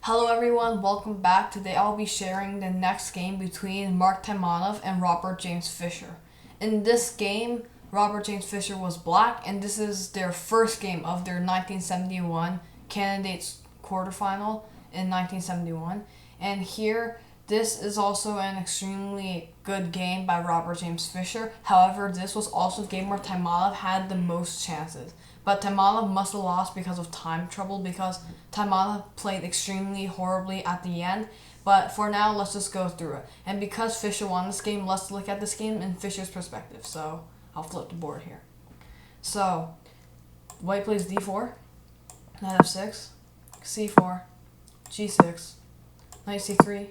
Hello everyone, welcome back. Today I'll be sharing the next game between Mark Taimanov and Robert James Fischer. In this game, Robert James Fischer was black, and this is their first game of their 1971 candidates quarterfinal in 1971. And here, this is also an extremely good game by Robert James Fischer. However, this was also a game where Taimanov had the most chances. But Taimanov must have lost because of time trouble, because Taimanov played extremely horribly at the end. But for now, let's just go through it. And because Fischer won this game, let's look at this game in Fischer's perspective. So I'll flip the board here. So white plays d4, knight f6, c4, g6, knight c3,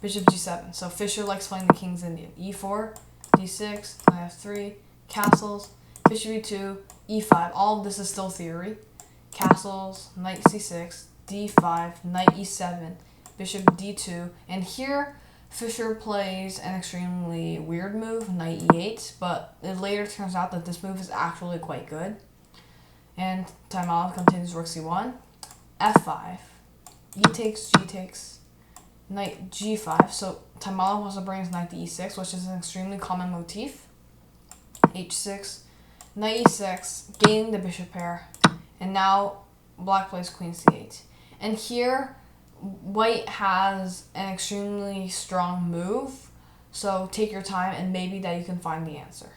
bishop g7. So Fischer likes playing the King's Indian. e4, d6, knight f3, castles, bishop e2, e5. All of this is still theory. Castles, knight c6, d5, knight e7, bishop d2. And here, Fischer plays an extremely weird move, knight e8. But it later turns out that this move is actually quite good. And Taimanov continues rook c1, f5, e takes, g takes, knight g5. So Taimanov also brings knight to e6, which is an extremely common motif. h6, knight e6, gaining the bishop pair, and now black plays queen c8. And here, white has an extremely strong move, so take your time and maybe that you can find the answer.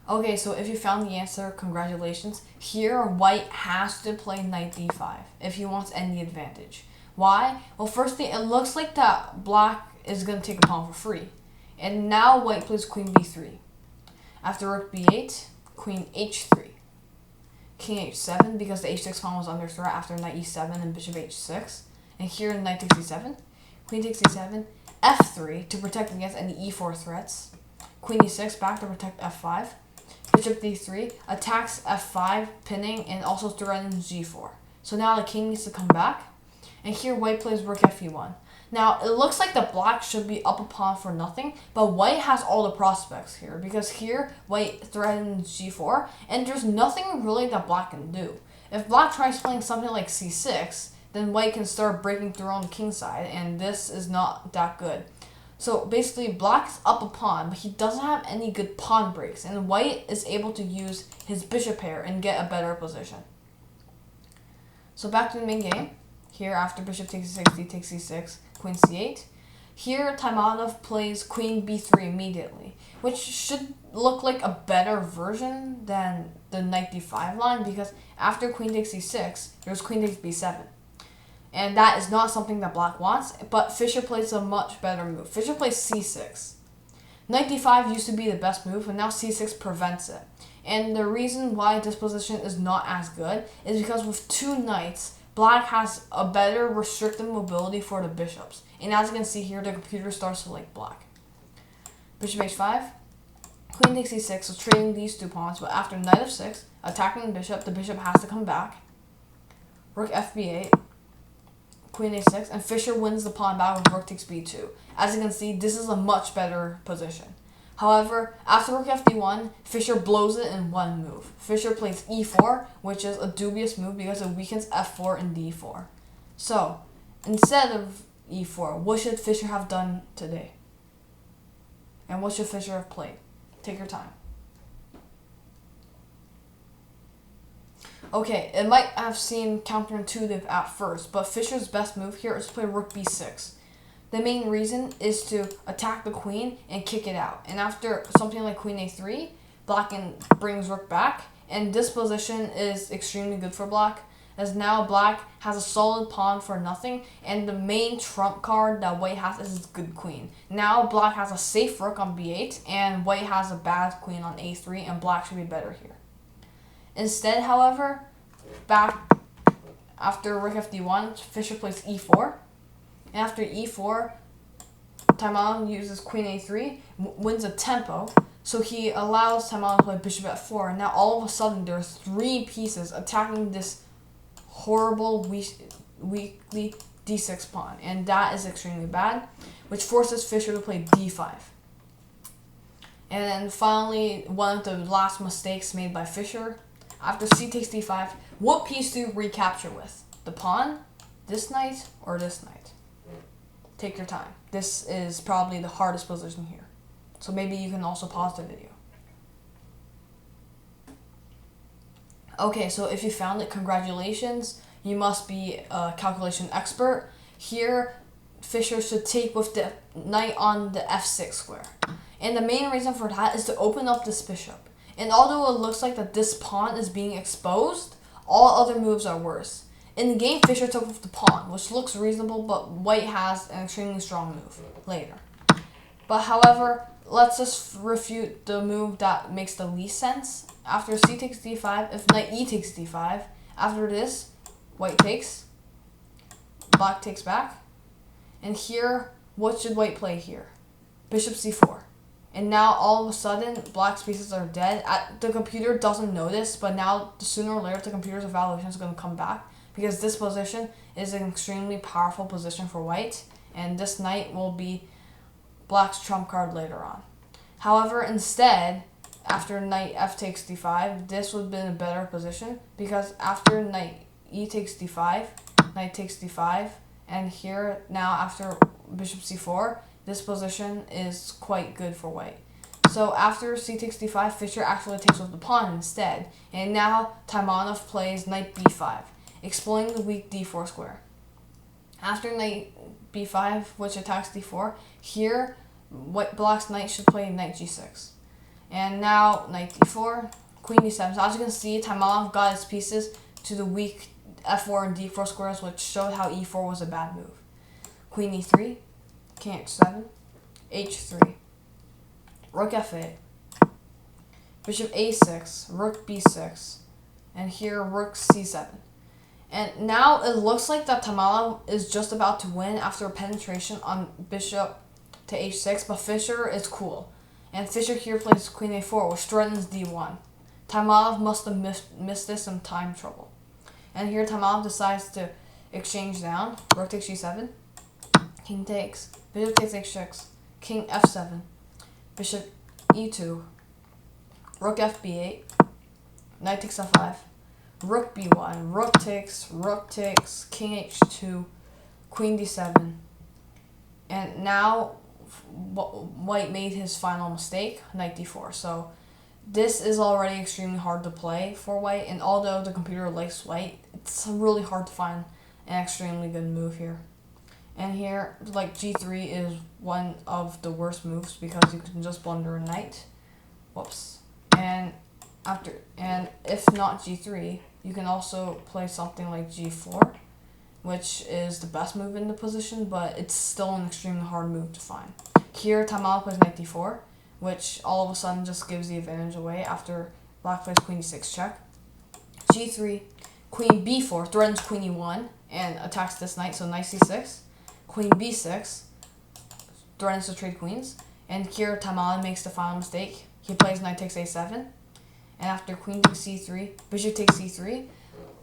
Okay, so if you found the answer, congratulations. Here, white has to play knight d5 if he wants any advantage. Why? Well, firstly, it looks like that black is going to take a pawn for free. And now white plays queen b3. After rook b8, queen h3. King h7, because the h6 pawn was under threat after knight e7 and bishop h6. And here knight takes e7, queen takes e7, f3 to protect against any e4 threats. Queen e6 back to protect f5. Bishop d3 attacks f5, pinning, and also threatens g4. So now the king needs to come back. And here white plays rook fe1. Now, it looks like the black should be up a pawn for nothing, but white has all the prospects here, because here, white threatens g4, and there's nothing really that black can do. If black tries playing something like c6, then white can start breaking through on the king side, and this is not that good. So basically, black's up a pawn, but he doesn't have any good pawn breaks, and white is able to use his bishop pair and get a better position. So back to the main game. Here, after bishop takes e6, d takes c6, queen c8. Here, Taimanov plays queen b3 immediately, which should look like a better version than the knight d5 line, because after queen takes e6, there's queen takes b7. And that is not something that black wants, but Fischer plays a much better move. Fischer plays c6. Knight d5 used to be the best move, but now c6 prevents it. And the reason why this position is not as good is because with two knights, black has a better restricted mobility for the bishops. And as you can see here, the computer starts to like black. Bishop h5, queen takes e6, so trading these two pawns, but after knight f6, attacking the bishop has to come back. Rook fb8, queen a6, and Fischer wins the pawn back with rook takes b2. As you can see, this is a much better position. However, after rook fd1, Fischer blows it in one move. Fischer plays e4, which is a dubious move because it weakens f4 and d4. So, instead of e4, what should Fischer have done today? And what should Fischer have played? Take your time. Okay, it might have seemed counterintuitive at first, but Fischer's best move here is to play rook b6. The main reason is to attack the queen and kick it out. And after something like queen a3, black brings rook back. And this position is extremely good for black, as now black has a solid pawn for nothing. And the main trump card that white has is his good queen. Now black has a safe rook on b8, and white has a bad queen on a3, and black should be better here. Instead, however, back after rook fd1, Fischer plays e4. And after e4, Taimanov uses queen a3, wins a tempo, so he allows Taimanov to play bishop f4, and now all of a sudden there are three pieces attacking this horrible, weakly d6 pawn, and that is extremely bad, which forces Fischer to play d5. And then finally, one of the last mistakes made by Fischer, after c takes d5, What piece do you recapture with? The pawn, this knight, or this knight? Take your time. This is probably the hardest position here. So maybe you can also pause the video. Okay, so if you found it, congratulations. You must be a calculation expert. Here, Fischer should take with the knight on the f6 square. And the main reason for that is to open up this bishop. And although it looks like that this pawn is being exposed, all other moves are worse. In the game, Fischer took with the pawn, which looks reasonable, but white has an extremely strong move later. But however, let's just refute the move that makes the least sense. After c takes d5, if knight e takes d5, after this, white takes, black takes back. And here, what should white play here? Bishop c4. And now all of a sudden, black's pieces are dead. The computer doesn't know this, but now sooner or later the computer's evaluation is going to come back, because this position is an extremely powerful position for white, and this knight will be black's trump card later on. However, instead, after knight f takes d5, this would have been a better position, because after knight e takes d5, knight takes d5, and here now after bishop c4, this position is quite good for white. So after c takes d5, Fischer actually takes with the pawn instead, and now Taimanov plays knight b5, exploiting the weak d4 square. After knight b5, which attacks d4, here black's knight should play knight g6. And now knight d4, queen d7. So as you can see, Taimanov got his pieces to the weak f4 and d4 squares, which showed how e4 was a bad move. Queen e3, king h7, h3, rook f8, bishop a6, rook b6, and here rook c7. And now it looks like that Taimanov is just about to win after a penetration on bishop to h6, but Fischer is cool. And Fischer here plays queen a4, which threatens d1. Taimanov must have missed this in time trouble. And here Taimanov decides to exchange down. Rook takes g7, king takes, bishop takes h6, king f7, bishop e2, rook fb8, knight takes f5, rook b1, rook takes, king h2, queen d7. And now white made his final mistake, knight d4. So this is already extremely hard to play for white, and although the computer likes white, it's really hard to find an extremely good move here. And here, like g3 is one of the worst moves because you can just blunder a knight. Whoops. And if not g3, you can also play something like g4, which is the best move in the position, but it's still an extremely hard move to find. Here, Taimanov plays knight d4, which all of a sudden just gives the advantage away after black plays queen d6 check. g3, queen b4 threatens queen e1 and attacks this knight, so knight c6. Queen b6 threatens to trade queens, and here Taimanov makes the final mistake. He plays knight takes a7, and after queen takes c3, bishop takes c3.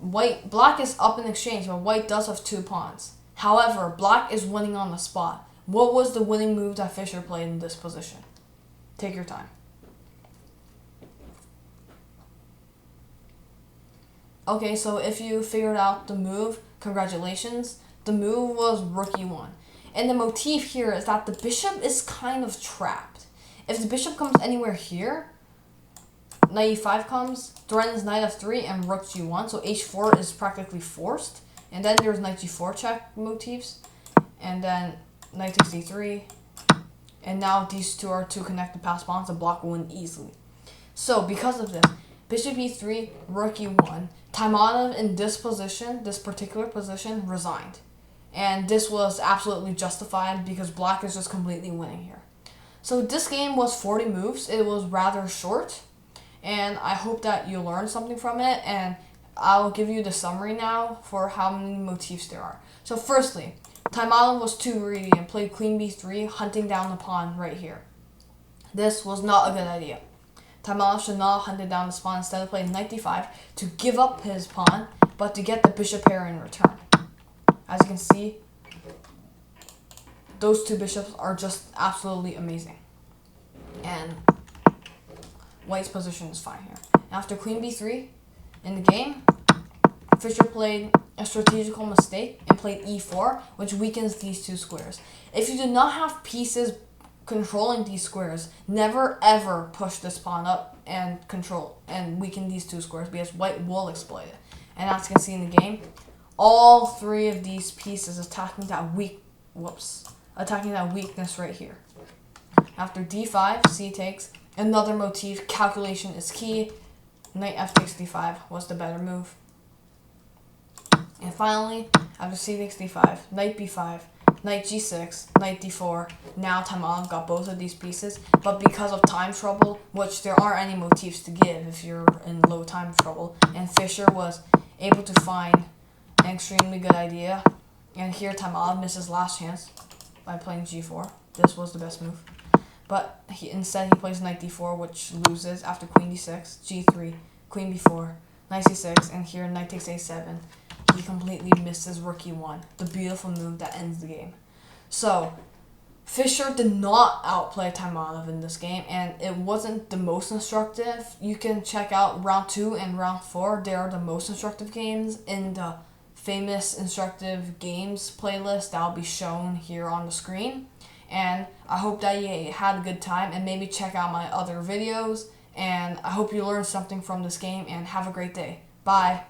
Black is up in exchange, but white does have two pawns. However, black is winning on the spot. What was the winning move that Fischer played in this position? Take your time. Okay, so if you figured out the move, congratulations. The move was rook e1. And the motif here is that the bishop is kind of trapped. If the bishop comes anywhere here, knight e5 comes, threatens knight f3 and rook g1, so h4 is practically forced. And then there's knight g4 check motifs, and then knight takes d3, and now these two are two connected pass pawns, and black will win easily. So because of this, bishop e3, rook e1, Taimanov in this position, this particular position, resigned. And this was absolutely justified because black is just completely winning here. So this game was 40 moves. It was rather short, and I hope that you learned something from it, and I'll give you the summary now for how many motifs there are. So firstly, Taimanov was too greedy and played queen b3, hunting down the pawn right here. This was not a good idea. Taimanov should not have hunted down this pawn, instead of playing knight d5 to give up his pawn, but to get the bishop pair in return. As you can see, those two bishops are just absolutely amazing. And white's position is fine here. After queen b3 in the game, Fischer played a strategical mistake and played e4, which weakens these two squares. If you do not have pieces controlling these squares, never ever push this pawn up and control and weaken these two squares, because white will exploit it. And as you can see in the game, all three of these pieces attacking that weakness right here. After d5, c takes. Another motif, calculation is key. Knight f takes d5 was the better move. And finally, after c takes d5, knight b5, knight g6, knight d4. Now Taimanov got both of these pieces, but because of time trouble, which there aren't any motifs to give if you're in low time trouble, and Fischer was able to find an extremely good idea. And here Taimanov misses last chance by playing g4. This was the best move. But instead he plays knight d4, which loses after queen d6, g3, queen b4, knight c6, and here knight takes a7. He completely misses rook e1, the beautiful move that ends the game. So, Fischer did not outplay Taimanov in this game, and it wasn't the most instructive. You can check out round 2 and round 4. They are the most instructive games in the famous instructive games playlist that will be shown here on the screen. And I hope that you had a good time, and maybe check out my other videos. And I hope you learned something from this game, and have a great day. Bye.